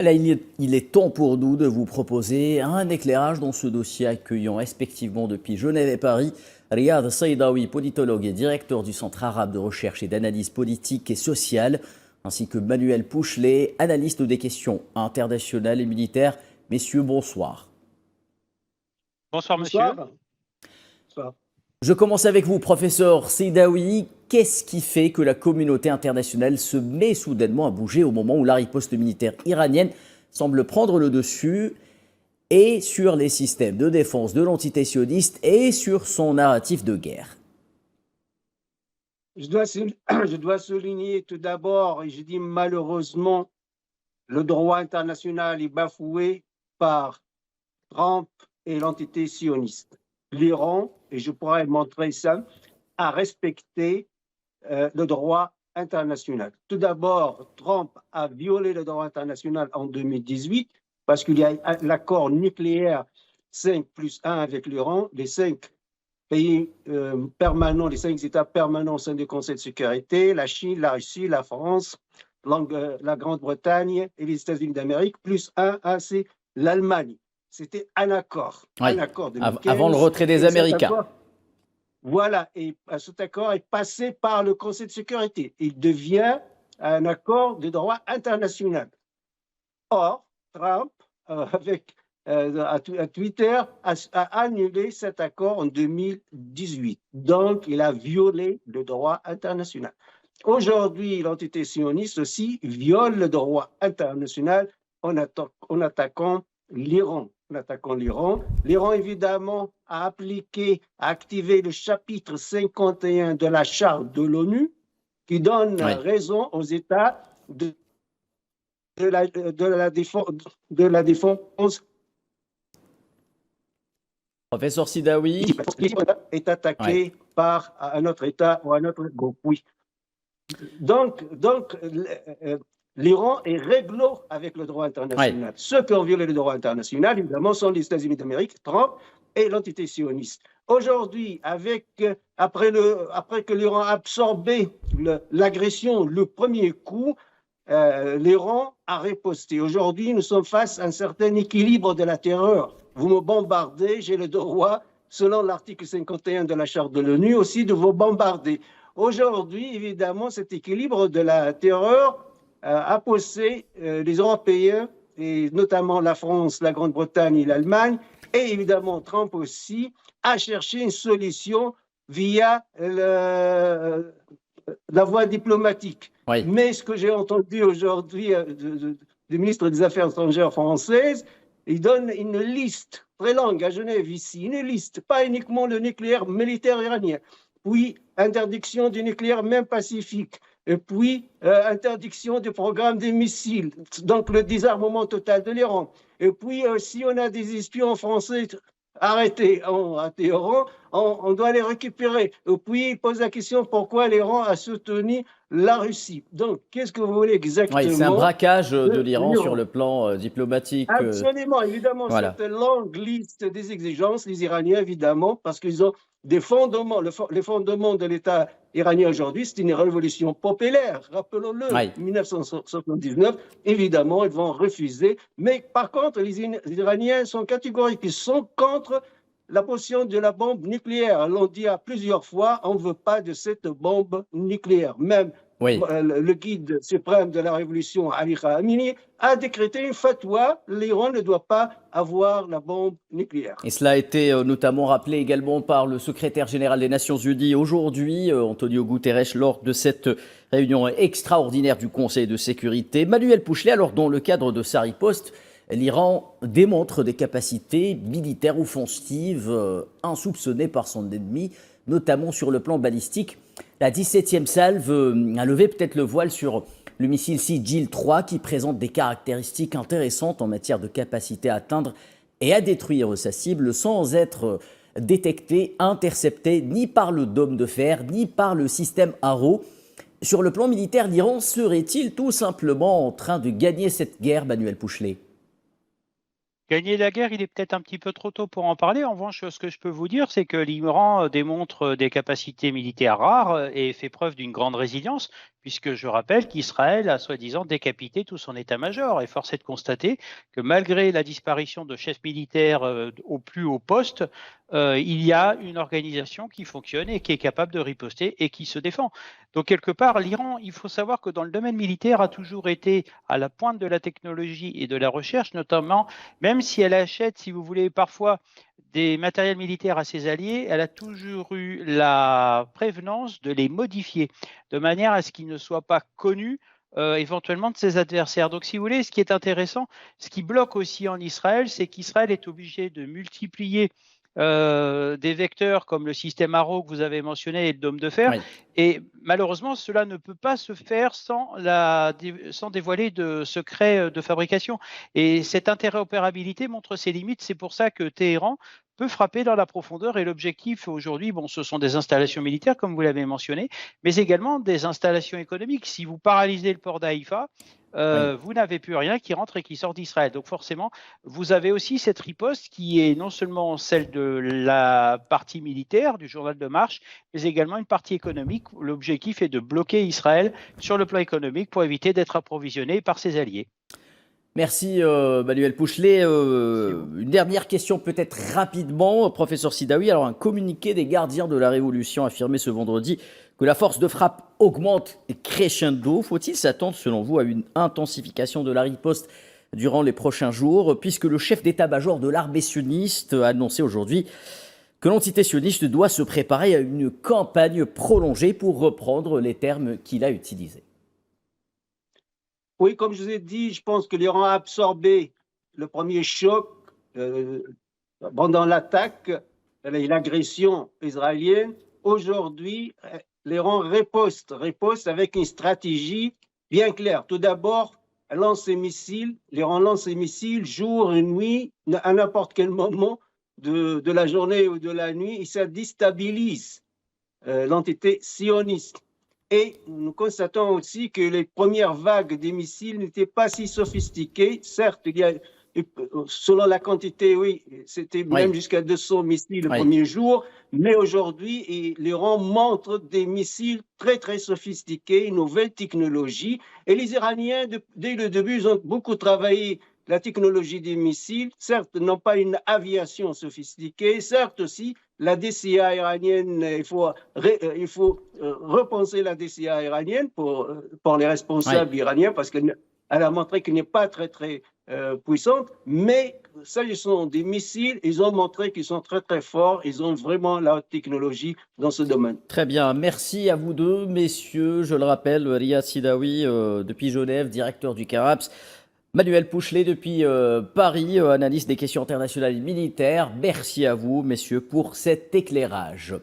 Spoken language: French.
Là, il est temps pour nous de vous proposer un éclairage dans ce dossier accueillant respectivement depuis Genève et Paris Riyad Saïdaoui, politologue et directeur du Centre arabe de recherche et d'analyse politique et sociale, ainsi que Manuel Pouchelet, analyste des questions internationales et militaires. Messieurs, bonsoir. Bonsoir, monsieur. Bonsoir. Bonsoir. Je commence avec vous, professeur Saïdaoui. Qu'est-ce qui fait que la communauté internationale se met soudainement à bouger au moment où la riposte militaire iranienne semble prendre le dessus et sur les systèmes de défense de l'entité sioniste et sur son narratif de guerre? Je dois souligner tout d'abord, et je dis malheureusement, le droit international est bafoué par Trump et l'entité sioniste. L'Iran, et je pourrais montrer ça, a respecté le droit international. Tout d'abord, Trump a violé le droit international en 2018 parce qu'il y a l'accord nucléaire 5+1 avec l'Iran, les 5 pays permanents, les 5 États permanents au sein du Conseil de sécurité, la Chine, la Russie, la France, la Grande-Bretagne et les États-Unis d'Amérique, plus c'est l'Allemagne. C'était un accord. Oui, un accord 2015, avant le retrait des Américains. Voilà, et cet accord est passé par le Conseil de sécurité. Il devient un accord de droit international. Or, Trump, à Twitter, a annulé cet accord en 2018. Donc, il a violé le droit international. Aujourd'hui, l'entité sioniste aussi viole le droit international en attaquant l'Iran. L'Iran, évidemment, a activé le chapitre 51 de la charte de l'ONU qui donne raison aux États de la défense. Professeur Saïdaoui. Est attaqué par un autre État ou un autre groupe. Oui. Donc l'Iran est réglo avec le droit international. Ceux qui ont violé le droit international, évidemment, sont les États-Unis d'Amérique, Trump et l'entité sioniste. Aujourd'hui, après que l'Iran a absorbé l'agression, le premier coup, l'Iran a riposté. Aujourd'hui, nous sommes face à un certain équilibre de la terreur. Vous me bombardez, j'ai le droit, selon l'article 51 de la Charte de l'ONU, aussi de vous bombarder. Aujourd'hui, évidemment, cet équilibre de la terreur a poussé les Européens, et notamment la France, la Grande-Bretagne et l'Allemagne, et évidemment Trump aussi, à chercher une solution via la voie diplomatique. Mais ce que j'ai entendu aujourd'hui du ministre des Affaires étrangères française, il donne une liste très longue à Genève ici, une liste, pas uniquement le nucléaire militaire iranien, puis interdiction du nucléaire même pacifique, et puis interdiction du programme des missiles, donc le désarmement total de l'Iran. Et puis si on a des espions français arrêtés à Téhéran, on doit les récupérer. Et puis il pose la question pourquoi l'Iran a soutenu la Russie. Donc qu'est-ce que vous voulez exactement? C'est un braquage de l'Iran sur le plan diplomatique. Absolument, évidemment, cette longue liste des exigences, les Iraniens, évidemment, parce qu'ils ont des fondements. Les fondements de l'État iranien aujourd'hui, c'est une révolution populaire, rappelons-le, 1979, évidemment, ils vont refuser. Mais par contre, les Iraniens sont catégoriques, ils sont contre la position de la bombe nucléaire. L'on dit à plusieurs fois, on ne veut pas de cette bombe nucléaire. Même le guide suprême de la révolution, Ali Khamenei, a décrété une fatwa, l'Iran ne doit pas avoir la bombe nucléaire. Et cela a été notamment rappelé également par le secrétaire général des Nations Unies aujourd'hui, Antonio Guterres, lors de cette réunion extraordinaire du Conseil de sécurité. Manuel Pouchelet, alors dans le cadre de sa riposte, l'Iran démontre des capacités militaires offensives insoupçonnées par son ennemi, notamment sur le plan balistique. La 17e salve a levé peut-être le voile sur le missile Sigil 3 qui présente des caractéristiques intéressantes en matière de capacité à atteindre et à détruire sa cible sans être détecté, intercepté ni par le dôme de fer ni par le système Arrow. Sur le plan militaire, l'Iran serait-il tout simplement en train de gagner cette guerre, Manuel Pouchelet? Gagner la guerre, il est peut-être un petit peu trop tôt pour en parler. En revanche, ce que je peux vous dire, c'est que l'Iran démontre des capacités militaires rares et fait preuve d'une grande résilience, puisque je rappelle qu'Israël a soi-disant décapité tout son état-major. Et force est de constater que malgré la disparition de chefs militaires au plus haut poste, il y a une organisation qui fonctionne et qui est capable de riposter et qui se défend. Donc quelque part, l'Iran, il faut savoir que dans le domaine militaire, a toujours été à la pointe de la technologie et de la recherche, notamment, même si elle achète, si vous voulez, parfois des matériels militaires à ses alliés, elle a toujours eu la prévenance de les modifier, de manière à ce qu'ils ne soient pas connus éventuellement de ses adversaires. Donc si vous voulez, ce qui est intéressant, ce qui bloque aussi en Israël, c'est qu'Israël est obligé de multiplier des vecteurs comme le système Arrow que vous avez mentionné et le dôme de fer. Oui. Et malheureusement, cela ne peut pas se faire sans dévoiler de secrets de fabrication. Et cette interopérabilité montre ses limites. C'est pour ça que Téhéran peut frapper dans la profondeur. Et l'objectif aujourd'hui, bon, ce sont des installations militaires, comme vous l'avez mentionné, mais également des installations économiques. Si vous paralysez le port d'Haïfa, vous n'avez plus rien qui rentre et qui sort d'Israël. Donc forcément, vous avez aussi cette riposte qui est non seulement celle de la partie militaire du journal de marche, mais également une partie économique. L'objectif est de bloquer Israël sur le plan économique pour éviter d'être approvisionné par ses alliés. Merci Manuel Pouchelet. Une dernière question peut-être rapidement, professeur Sidaoui. Alors un communiqué des gardiens de la Révolution a affirmé ce vendredi que la force de frappe augmente et crescendo. Faut-il s'attendre selon vous à une intensification de la riposte durant les prochains jours, puisque le chef d'état-major de l'armée sioniste a annoncé aujourd'hui que l'entité sioniste doit se préparer à une campagne prolongée, pour reprendre les termes qu'il a utilisés? Oui, comme je vous ai dit, je pense que l'Iran a absorbé le premier choc pendant l'attaque et l'agression israélienne. Aujourd'hui, l'Iran riposte avec une stratégie bien claire. Tout d'abord, l'Iran lance ses missiles jour et nuit, à n'importe quel moment de la journée ou de la nuit, et ça déstabilise l'entité sioniste. Et nous constatons aussi que les premières vagues des missiles n'étaient pas si sophistiquées. Certes, il y a, selon la quantité, oui, c'était même jusqu'à 200 missiles le premier jour. Mais aujourd'hui, l'Iran montre des missiles très, très sophistiqués, une nouvelle technologie. Et les Iraniens, dès le début, ils ont beaucoup travaillé la technologie des missiles. Certes, non pas une aviation sophistiquée. Certes aussi, la DCA iranienne, il faut repenser la DCA iranienne pour les responsables iraniens, parce qu'elle a montré qu'elle n'est pas très, très puissante. Mais s'agissant des missiles, ils ont montré qu'ils sont très, très forts. Ils ont vraiment la haute technologie dans ce domaine. Très bien. Merci à vous deux, messieurs. Je le rappelle, Riyad Sidaoui, depuis Genève, directeur du CARAPS. Manuel Pouchelet depuis Paris, analyste des questions internationales et militaires. Merci à vous, messieurs, pour cet éclairage.